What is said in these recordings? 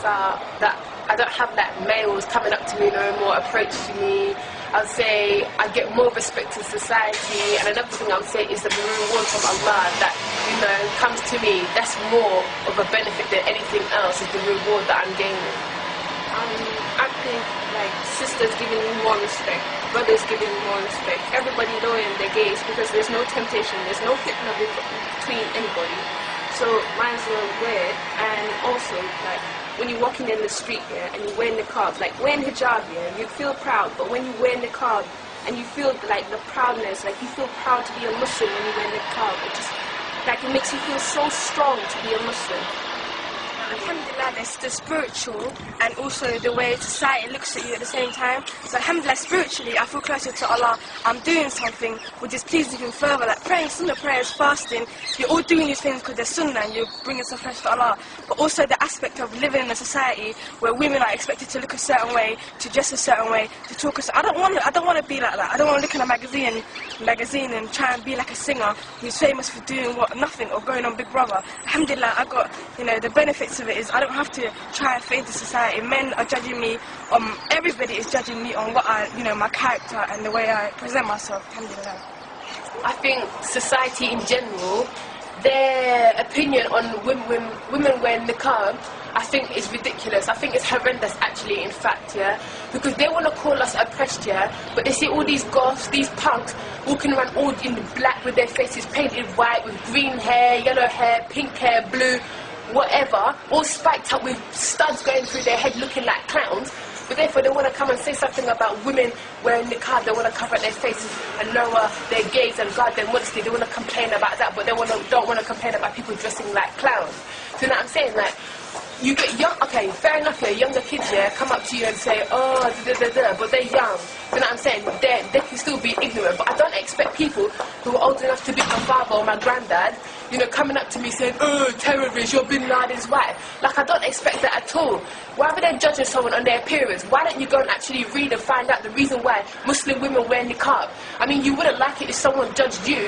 are that I don't have like males coming up to me no more, approaching me. I'll say I get more respect in society, and another thing I'll say is the reward from Allah that, you know, comes to me. That's more of a benefit than anything else, is the reward that I'm gaining. I think like sisters giving me more respect, brothers giving me more respect, everybody knowing their gaze, because there's no temptation, there's no fitna between anybody. So might as well wear it. And also like when you're walking in the street here and you're wearing niqab, like wearing hijab here, you feel proud, but when you wear niqab and you feel like the proudness, like you feel proud to be a Muslim when you wear niqab, it just like it makes you feel so strong to be a Muslim. Alhamdulillah, there's the spiritual and also the way society looks at you at the same time. So alhamdulillah, spiritually, I feel closer to Allah. I'm doing something which is pleasing Him further, like praying sunnah prayers, fasting. You're all doing these things because they're sunnah and you're bringing yourself closer to Allah. But also the aspect of living in a society where women are expected to look a certain way, to dress a certain way, to talk a certain way. I don't want to be like that. I don't want to look in a magazine and try and be like a singer who's famous for doing nothing or going on Big Brother. Alhamdulillah, I got, you know, the benefits of it is I don't have to try and fit into society. Men are judging me, everybody is judging me on what my character and the way I present myself, alhamdulillah. I think society in general, their opinion on women wearing niqab, I think is ridiculous. I think it's horrendous actually, in fact, yeah. Because they want to call us oppressed, yeah, but they see all these goths, these punks, walking around all in black with their faces painted white, with green hair, yellow hair, pink hair, blue, whatever, all spiked up with studs going through their head looking like clowns. But therefore they want to come and say something about women wearing niqab. They want to cover up their faces and lower their gaze and guard their modesty. They want to complain about that, but they don't want to complain about people dressing like clowns. So you know what I'm saying? Like, you get young, okay, fair enough, yeah, younger kids, yeah, come up to you and say, oh, but they're young. You know what I'm saying? They can still be ignorant, but I don't expect people who are old enough to be my father or my granddad, you know, coming up to me saying, oh, terrorist, you're Bin Laden's wife. Like, I don't expect that at all. Whenever they're judging someone on their appearance, why don't you go and actually read and find out the reason why Muslim women wear niqab? I mean, you wouldn't like it if someone judged you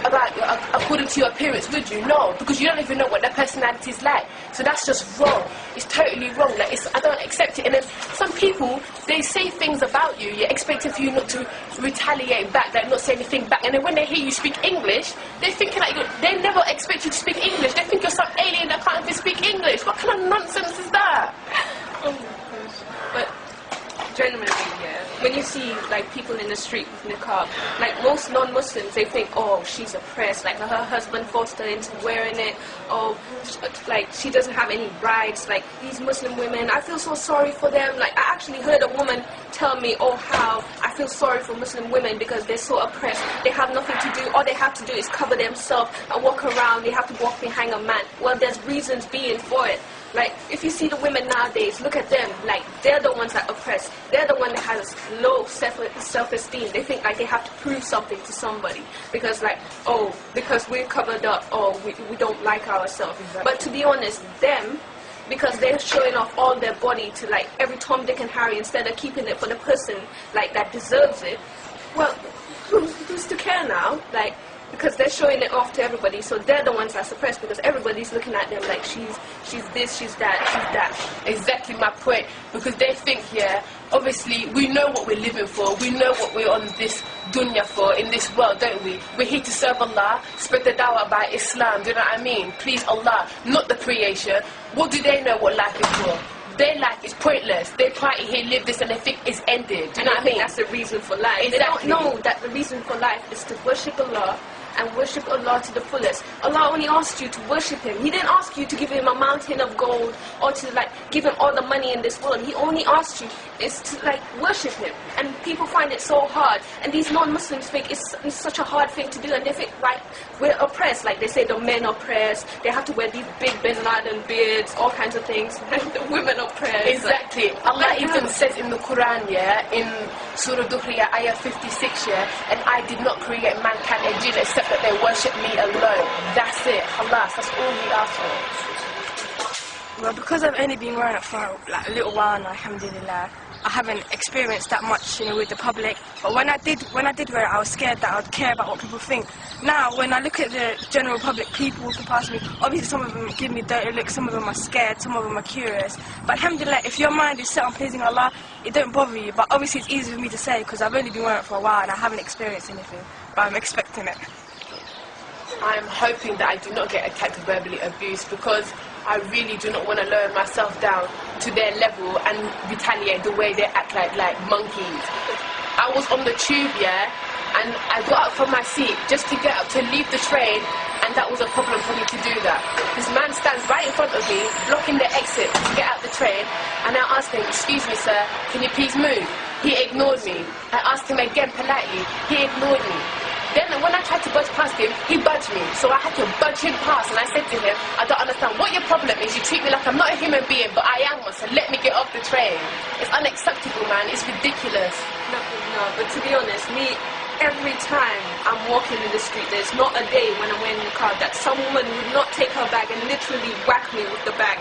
about according to your appearance, would you? No, because you don't even know what their personality is like. So that's just wrong. It's totally wrong. Like, I don't accept it. And then some people, they say things about you. You're expecting for you not to retaliate back, like not say anything back. And then when they hear you speak English, they're thinking like they never expect you to speak English. They think you're some alien that can't even speak English. What kind of nonsense is that? Oh my gosh. But generally, yeah, when you see like people in the street with niqab, like most non-Muslims, they think, oh, she's oppressed, like her husband forced her into wearing it, or like she doesn't have any rights, like these Muslim women, I feel so sorry for them. Like, I actually heard a woman tell me, oh, how I feel sorry for Muslim women because they're so oppressed, they have nothing to do, all they have to do is cover themselves and walk around, they have to walk behind a man. Well, there's reasons being for it. Like, if you see the women nowadays, look at them, like, they're the ones that are oppressed. They're the one that has low self-esteem. They think, like, they have to prove something to somebody. Because, like, oh, because we're covered up, or we don't like ourselves. Exactly. But to be honest, them, because they're showing off all their body to, like, every Tom, Dick, and Harry, instead of keeping it for the person, like, that deserves it, well, who's to care now? Like, because they're showing it off to everybody, so they're the ones that are suppressed because everybody's looking at them like she's this, she's that, she's that. Exactly my point, because they think, yeah, obviously we know what we're living for, we know what we're on this dunya for, in this world, don't we? We're here to serve Allah, spread the dawah by Islam, do you know what I mean? Please Allah, not the creation. What do they know what life is for? Their life is pointless. They party here, live this, and they think it's ended. Do you know what I mean? That's the reason for life. Exactly. They don't know that the reason for life is to worship Allah and worship Allah to the fullest. Allah only asked you to worship Him. He didn't ask you to give Him a mountain of gold or to like give Him all the money in this world. He only asked you is to like worship Him. And people find it so hard. And these non-Muslims think it's such a hard thing to do. And they think, like, we're oppressed. Like they say the men are oppressed. They have to wear these big Bin Laden beards, all kinds of things. And the women are oppressed. Exactly. Like, Allah even says in the Quran, yeah, in Surah Duhriya, ayah 56, yeah, and I did not create mankind and jinn except that they worship me alone. That's it. Halas. That's all we ask for. Well, because I've only been wearing it for like a little while now, alhamdulillah, I haven't experienced that much, with the public. But when I did wear it, I was scared that I would care about what people think. Now, when I look at the general public, people walking past me, obviously some of them give me dirty looks, some of them are scared, some of them are curious. But alhamdulillah, if your mind is set on pleasing Allah, it don't bother you. But obviously it's easy for me to say because I've only been wearing it for a while and I haven't experienced anything. But I'm expecting it. I'm hoping that I do not get attacked or verbally abused because I really do not want to lower myself down to their level and retaliate the way they act like monkeys. I was on the tube, and I got up from my seat just to get up to leave the train, and that was a problem for me to do that. This man stands right in front of me, blocking the exit to get out the train, and I asked him, "Excuse me sir, can you please move?" He ignored me. I asked him again politely, he ignored me. Then when I tried to budge past him, he budged me. So I had to budge him past, and I said to him, "I don't understand what your problem is. You treat me like I'm not a human being, but I am one, so let me get off the train." It's unacceptable, man. It's ridiculous. No, but to be honest, every time I'm walking in the street, there's not a day when I'm wearing the niqab that some woman would not take her bag and literally whack me with the bag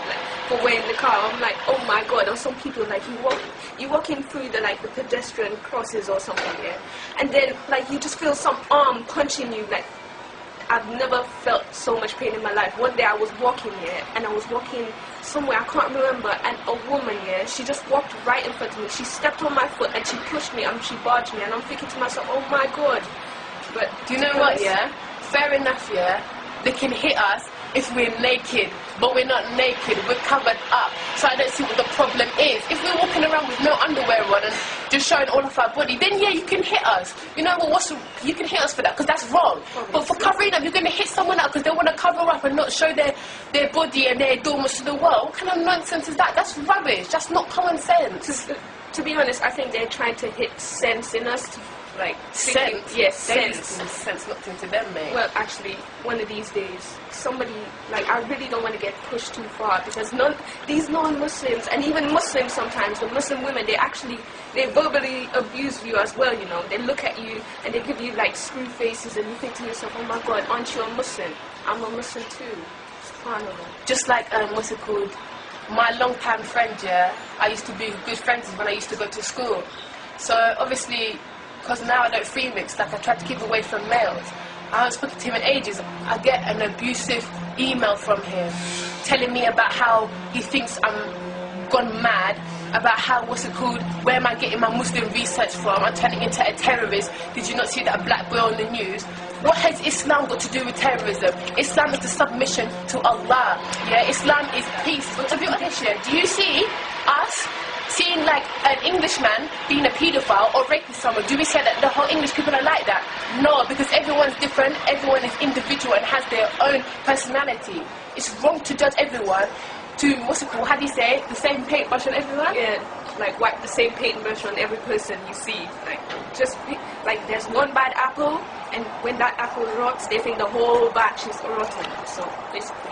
for wearing the niqab. I'm like, oh my god. Or some people you walking through the pedestrian crosses or something, and then you just feel some arm punching you. I've never felt so much pain in my life. One day I was walking and I was walking somewhere, I can't remember, and a woman she just walked right in front of me. She stepped on my foot and she pushed me and she barged me, and I'm thinking to myself, oh my god. But do you know what, fair enough, they can hit us if we're naked, but we're not naked, we're covered up. So I don't see what the problem is. If we're walking around with no underwear on and just showing all of our body, then you can hit us. You know what? You can hit us for that because that's wrong. But for covering up, you're going to hit someone up because they want to cover up and not show their body and their adornments to the world. What kind of nonsense is that? That's rubbish. That's not common sense. To be honest, I think they're trying to hit sense in us. Sense? Yes, sense. Sense knocked into them, mate. Well, actually, one of these days, somebody, I really don't want to get pushed too far because these non-Muslims, and even Muslims sometimes, the Muslim women, they verbally abuse you as well, They look at you and they give you screw faces and you think to yourself, oh my god, aren't you a Muslim? I'm a Muslim too. SubhanAllah. Just like, what's it called? My long-time friend, I used to be good friends when I used to go to school. So, obviously, because now I don't free mix, I try to keep away from males. I haven't spoken to him in ages. I get an abusive email from him telling me about how he thinks I'm gone mad, about how, where am I getting my Muslim research from? I'm turning into a terrorist. Did you not see that black boy on the news? What has Islam got to do with terrorism? Islam is the submission to Allah. Islam is peace. But to be honest, do you see us seeing an Englishman being a paedophile or raping someone? Do we say that the whole English people are like that? No, because everyone's different, everyone is individual and has their own personality. It's wrong to judge everyone to, how do you say, the same paintbrush on everyone? Yeah, wipe the same paintbrush on every person you see. There's one bad apple, and when that apple rots, they think the whole batch is rotten. So, basically.